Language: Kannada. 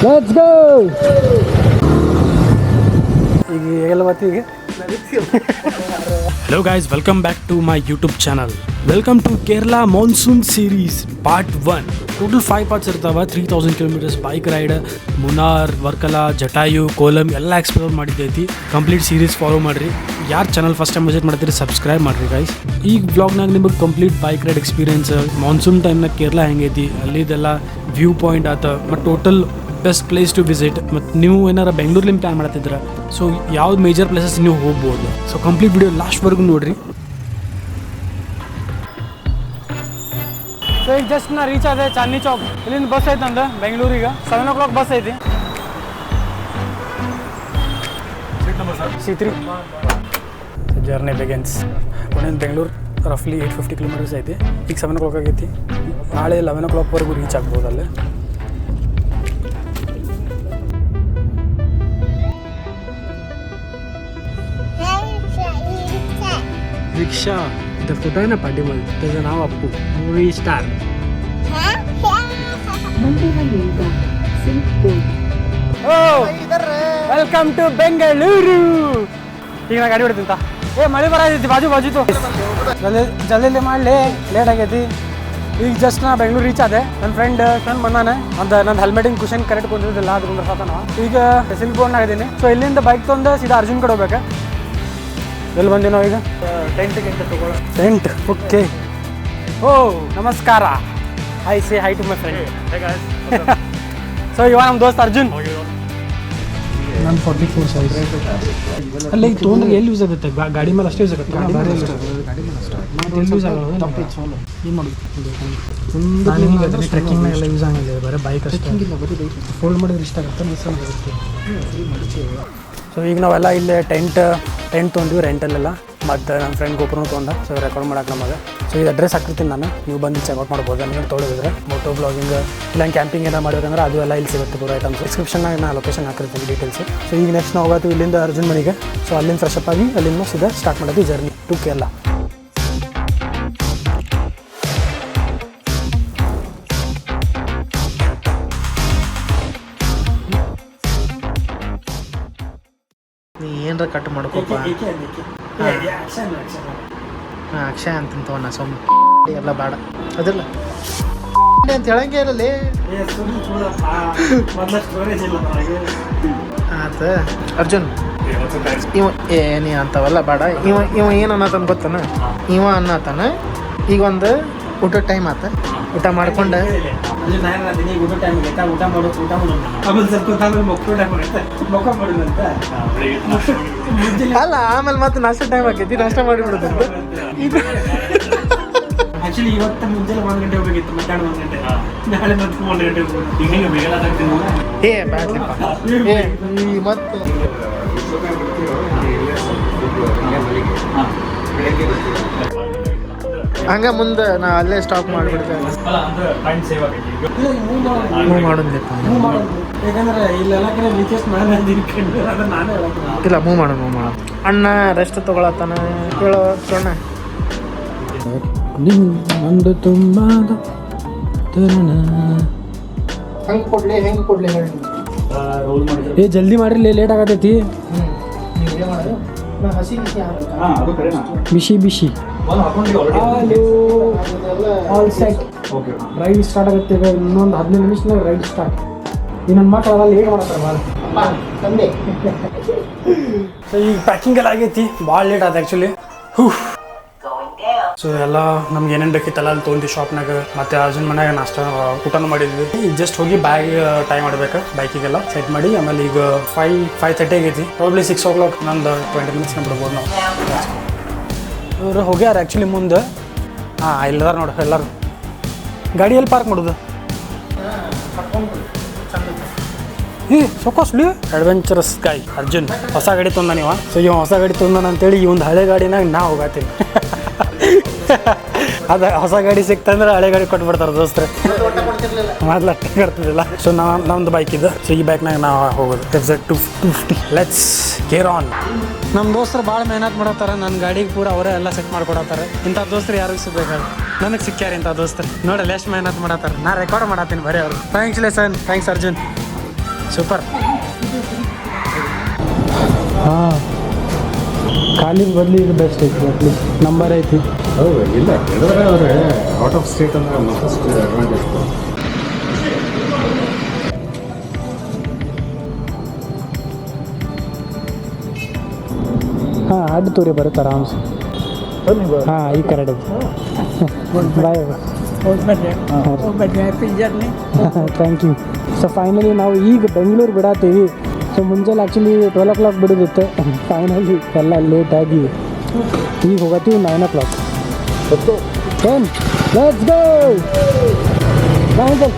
Let's go. ಈಗ ಹೇಳವತ್ತೀಗ Hello guys, welcome back to my YouTube channel. Welcome to Kerala Monsoon Series Part 1. Total 5 parts ಇರ್ತಾವ. 3000 kilometers bike ride, Munnar, Varkala, Jatayu, Kollam ಎಲ್ಲ ಎಕ್ಸ್ಪ್ಲೋರ್ ಮಾಡಿದ್ದೈತಿ. ಕಂಪ್ಲೀಟ್ ಸೀರೀಸ್ ಫಾಲೋ ಮಾಡಿರಿ. ಯಾರು ಚಾನಲ್ ಫಸ್ಟ್ ಟೈಮ್ ವಿಸಿಟ್ ಮಾಡ್ತೀರಿ ಸಬ್ಸ್ಕ್ರೈಬ್ ಮಾಡಿರಿ ಗೈಸ್. ಈ ಬ್ಲಾಗ್ನಾಗ ನಿಮಗೆ complete bike ride experience, monsoon ಟೈಮ್ನಾಗ ಕೇರಳ ಹೆಂಗೈತಿ ಅಲ್ಲಿದೆಲ್ಲ ವ್ಯೂ ಪಾಯಿಂಟ್ ಆತ, ಮತ್ತು total best place to visit. ಮತ್ತು ನೀವು ಏನಾರ ಬೆಂಗಳೂರಲ್ಲಿ ಪ್ಲ್ಯಾನ್ ಮಾಡ್ತಿದ್ರೆ ಸೊ ಯಾವ್ದು ಮೇಜರ್ ಪ್ಲೇಸಸ್ ನೀವು ಹೋಗ್ಬೋದು. ಸೊ ಕಂಪ್ಲೀಟ್ ವಿಡಿಯೋ ಲಾಸ್ಟ್ವರೆಗೂ ನೋಡಿರಿ. ಸೊ ಈಗ ಜಸ್ಟ್ ನಾ ರೀಚ್ ಆದೆ ಚಾಂದ್ನಿ ಚೌಕ್. ಇಲ್ಲಿಂದ ಬಸ್ ಐತೆ ನಂದು ಬೆಂಗಳೂರಿಗೆ 7 o'clock ಬಸ್ ಐತಿ. C3 journey begins. ಪುಣೆಯಿಂದ ಬೆಂಗಳೂರು ರಫ್ಲಿ 850 kilometers ಐತಿ. ಈಗ 7 o'clock ಆಗೈತಿ. ನಾಳೆ 11 o'clockವರೆಗೂ ರೀಚ್ ಆಗ್ಬೋದು ಅಲ್ಲೇ. रिक्षा इथं फोटो आहे ना पाठीमध्ये, त्याचं नाव Appu, movie star. Welcome to Bengaluru. ಈಗ ನಾ ಗಾಡಿ ಹೊಡಿತೀನಿ. ಮಳೆ ಬರತೈತಿ ಬಾಜು ಬಾಜು. ಜಲ್ದಿ ಮಾಡಲಿ, ಲೇಟ್ ಆಗೈತಿ. ಈಗ ಜಸ್ಟ್ ನಾ ಬೆಂಗಳೂರು ರೀಚ್ ಆದೆ. ನನ್ನ ಫ್ರೆಂಡ್ ಬಂದಾನೆ. ನನ್ನ ಹೆಲ್ಮೆಟಿಂಗ್ ಕುಷನ್ ಕರೆಕ್ಟ್ ಕುಂದಿರೋದಿಲ್ಲ, ಅದು ಕುಂದ್ರಸಾತನ. ಈಗ ಸಿಲ್ಬೋರ್ಡ್ ಆಗಿದ್ದೀನಿ. ಸೊ ಇಲ್ಲಿಂದ ಬೈಕ್ ತೊಂದು ಸೀದಾ ಅರ್ಜುನ್ ಕಡೆ ಹೋಗ್ಬೇಕು. ಎಲ್ಲಿ ಬಂದೀವಿ ನಾವು ಈಗ? ಟೆಂಟ್. ಓಕೆ. ಓ ನಮಸ್ಕಾರ. I say hi to my friend. So ಇವಾಗ ನಮ್ಮ ದೋಸ್ತ್ ಅರ್ಜುನ್. ನಾನು 44 ಸೈಜ್ ಅಲ್ಲ. ಈಗ ತೊಗೊಂಡ್ರೆ ಎಲ್ಲಿ ಯೂಸ್ ಆಗುತ್ತೆ? ಗಾಡಿ ಮೇಲೆ ಅಷ್ಟೇ ಯೂಸ್ ಆಗುತ್ತೆ. ಎಲ್ಲಿ ಯೂಸ್ ಆಗೋದು ಏನು ಮಾಡೋದು? ಟ್ರೆಕ್ಕಿಂಗ್ನಾಗೆಲ್ಲ ಯೂಸ್ ಆಗಿಲ್ಲ, ಬರೀ ಬೈಕ್ ಅಷ್ಟೇ. ಫೋಲ್ಡ್ ಮಾಡಿದ್ರೆ ಇಷ್ಟ ಆಗುತ್ತೆ, ಮಿಸ್ ಆಗುತ್ತೆ. ಸೊ ಈಗ ನಾವೆಲ್ಲ ಇಲ್ಲೇ ಟೆಂಟ್ ತೊಗೊಂಡ್ವಿ ರೆಂಟಲ್ಲೆಲ್ಲ. ಮತ್ತು ನನ್ನ ಫ್ರೆಂಡ್ ಗೋಪುರನೂ ತೊಗೊಂಡ. ಸೊ ರೆಕಾರ್ಡ್ ಮಾಡಕ್ಕೆ ನಮಗೆ. ಸೊ ಇದು ಅಡ್ರೆಸ್ ಹಾಕಿರ್ತೀನಿ ನಾನು, ನೀವು ಬಂದು ಚೆಕ್ಔಟ್ ಮಾಡ್ಬೋದು. ನೀವು ತೊಗೊಳಿದ್ರೆ ಮೋಟೋ ಬ್ಲಾಗಿಂಗ್ ಇಲ್ಲ ಕ್ಯಾಂಪಿಂಗ್ ಏನಾರು ಮಾಡಬೇಕಂದ್ರೆ ಅದು ಎಲ್ಲ ಇಲ್ಲಿ ಸಿಗುತ್ತೆ ಪೂರ ಐಟಮ್ಸ್. ಡಿಸ್ಕ್ರಿಪ್ಷನ್ನಾಗ ನಾನು ಲೊಕೇಶನ್ ಹಾಕಿರ್ತೀನಿ ಡೀಟೇಲ್ಸ್. ಸೊ ಈಗ ನೆಕ್ಸ್ಟ್ ನಾವು ಹೋಗ್ತೀವಿ ಇಲ್ಲಿಂದ ಅರ್ಜುನ್ ಮನೆಗೆ. ಸೊ ಅಲ್ಲಿಂದ ಫ್ರೆಶ್ ಅಪ್ ಆಗಿ ಅಲ್ಲಿಂದ ಸೀದಾ ಸ್ಟಾರ್ಟ್ ಮಾಡೋದು ಜರ್ನಿ ಟು ಕೇರಳ. ಏನರ ಕಟ್ ಮಾಡ್ಕೋಪ. ಅಕ್ಷಯ ಅಂತಂತ ನಾ ಸೊಮ್ಮ ಎಲ್ಲ ಬೇಡ ಅದಿಲ್ಲ ಅಂತ ಹೇಳಂಗೆ ಇರಲಿ. ಆತ ಅರ್ಜುನ್ ಇವ ನೀ ಅಂತವಲ್ಲ ಬೇಡ. ಇವ ಏನು ಅನ್ನತಾನ ಗೊತ್ತಾನ? ಇವ ಅನ್ನತಾನ ಈಗ ಒಂದು ಊಟ ಟೈಮ್ ಆತ, ಊಟ ಮಾಡ್ಕೊಂಡು ಅಲ್ಲ ಆಮೇಲೆ ಮತ್ತೆ ನಾಷ್ಟ ಟೈಮ್ ಆಕೈತಿ, ನಾಷ್ಟ ಮಾಡಿಬಿಡೋದು. ಇದು ಆಕ್ಚುಲಿ ಇವತ್ತು ಮುಂಜಾನೆ 1 ಗಂಟೆ ಹೋಗಬೇಕಿತ್ತು, ಮಧ್ಯಾಹ್ನ 1 ಗಂಟೆ. ನಾಳೆ ಮತ್ತೆ 1 ಗಂಟೆ ಏ ಬ್ಯಾಡ್ಲಿಪ್ಪ. ಏ ಈ ಮತ್ತೆ ಹಂಗ ಮುಂದೆ ನಾ ಅಲ್ಲೇ ಸ್ಟಾಪ್ ಮಾಡಿಬಿಡ್ತೇವೆ. ಮೂವ್ ಮಾಡೋದಿಲ್ಲಪ್ಪ. ಇಲ್ಲ ಮೂವ್ ಮಾಡೋಣ. ಅಣ್ಣ ರೆಸ್ಟ್ ತೊಗೊಳತ್ತಾನ. ಹೇಳೋ ಸಣ್ಣ ಒಂದು ತುಂಬ ಹೆಂಗೆ ಕೊಡ್ಲಿ ಹೇಳಿ. ಏ ಜಲ್ದಿ ಮಾಡ್ರಿ, ಲೇಟ್ ಆಗತೈತಿ. ಬಿಸಿ ಆಲ್ ಸೆಟ್. ರೈಡ್ ಸ್ಟಾರ್ಟ್ ಆಗುತ್ತೆ ಈಗ. ಇನ್ನೊಂದು 15 ನಿಮಿಷನಾಗ ರೈಡ್ ಸ್ಟಾರ್ಟ್. ಇನ್ನೊಂದು ಮಾತ್ರ ಅಲ್ಲ ಲೇಟ್ ಮಾಡತ್ತಾರೆ ಭಾಳ. ಸೊ ಈಗ ಪ್ಯಾಕಿಂಗ್ ಎಲ್ಲ ಆಗೈತಿ, ಭಾಳ ಲೇಟ್ ಆಯ್ತು ಆ್ಯಕ್ಚುಲಿ. ಸೊ ಎಲ್ಲ ನಮ್ಗೆ ಏನೇನು ಬೇಕಿತ್ತಲ್ಲ ಅಲ್ಲಿ ತೊಗೊಂಡು ಶಾಪ್ನಾಗ. ಮತ್ತು ಅರ್ಜುನ್ ಮನ್ಯಾಗ ನಾಷ್ಟ ಊಟನೂ ಮಾಡಿದ್ವಿ. ಈಗ ಜಸ್ಟ್ ಹೋಗಿ ಬ್ಯಾಗ್ ಟೈಮ್ ಮಾಡ್ಬೇಕು, ಬೈಕಿಗೆಲ್ಲ ಸೆಟ್ ಮಾಡಿ. ಆಮೇಲೆ ಈಗ 5:30 ಆಗೈತಿ. ಪ್ರಾಬ್ಲಿ 6 o'clock ನಂದು 20 minutes ಬಿಡ್ಬೋದು ನಾವು. ಇವರು ಹೋಗ್ಯಾರ ಆ್ಯಕ್ಚುಲಿ ಮುಂದೆ. ಇಲ್ಲದಾರ ನೋಡು ಎಲ್ಲರೂ. ಗಾಡಿ ಎಲ್ಲಿ ಪಾರ್ಕ್ ಮಾಡೋದು? ಸೊಕಾಸ್ಲಿ ಅಡ್ವೆಂಚರಸ್ ಗಾಯ್ ಅರ್ಜುನ್. ಹೊಸ ಗಾಡಿ ತೊಂದ ನೀವ. ಸೊ ಇವ ಹೊಸ ಗಾಡಿ ತೊಂದಾನ ಅಂತೇಳಿ ಈ ಒಂದು ಹಳೆ ಗಾಡಿನಾಗ ನಾ ಹೋಗತ್ತೀನಿ. ಅದು ಹೊಸ ಗಾಡಿ ಸಿಕ್ತಂದ್ರೆ ಹಳೆ ಗಾಡಿ ಕೊಟ್ಬಿಡ್ತಾರೆ ದೋಸ್ತ್ರೆ. ಮೊದಲು ಅಷ್ಟೇ ಕಟ್ತಿದ್ದಿಲ್ಲ. ಸೊ ನಮ್ದು ಬೈಕ್ ಇದೆ. ಸೊ ಈ ಬೈಕ್ನಾಗ ನಾವು ಹೋಗೋದು FZ250. Let's gear on. ನಮ್ಮ ದೋಸ್ತರು ಭಾಳ ಮೆಹನತ್ ಮಾಡತ್ತಾರೆ. ನನ್ನ ಗಾಡಿಗೆ ಪೂರ ಅವರೇ ಎಲ್ಲ ಸೆಟ್ ಮಾಡ್ಕೊಡತ್ತಾರೆ. ಇಂಥ ದೋಸ್ತರು ಯಾರಿಗೂ ಸಿಗ್ಬೇಕಾದ್ರೆ ನನಗೆ ಸಿಕ್ಕ್ಯಾರ ಇಂಥ ದೋಸ್ತರು. ನೋಡಲ್ಲ ಎಷ್ಟು ಮೆಹನತ್ ಮಾಡತ್ತಾರೆ. ನಾ ರೆಕಾರ್ಡ್ ಮಾಡತ್ತೀನಿ ಬರೀ ಅವರು. Thanks lesson. Thanks Arjun. Super. ಹಾಂ ಖಾಲಿ ಬದಲಿ ಇದು ಬೆಸ್ಟ್ ಐತಿ ಅಟ್ಲೀಸ್ಟ್ ನಂಬರ್ ಐತಿ. ಹೌದು ಇಲ್ಲ ಹೇಳಿದ್ರೆ ಅವ್ರೆ ಔಟ್ ಆಫ್ ಸ್ಟೇಟ್ ಅಂದ್ರೆ ಮತ್ತಷ್ಟು ಅಡ್ವಾಂಟೇಜ್. ಹಾಂ ಅಡ್ಡ ತೂರಿ ಬರುತ್ತೆ ಆರಾಮ್ಸೆ. ಹಾಂ ಈ ಕರೆಕ್ಟ್ ಐತಿ. Bye thank you. So finally ನಾವು ಈಗ ಬೆಂಗಳೂರು ಬಿಡತ್ತೀವಿ. ಸೊ ಮುಂಜಾನೆ ಆ್ಯಕ್ಚುಲಿ 12 o'clock ಬಿಡೋದಿತ್ತು. ಫೈನಲಿ ಎಲ್ಲ ಲೇಟಾಗಿ ಈಗ ಹೋಗತ್ತೀವಿ 9 o'clock. ಏನು ಲೆಟ್ಸ್ ಗೋ. Bye bye.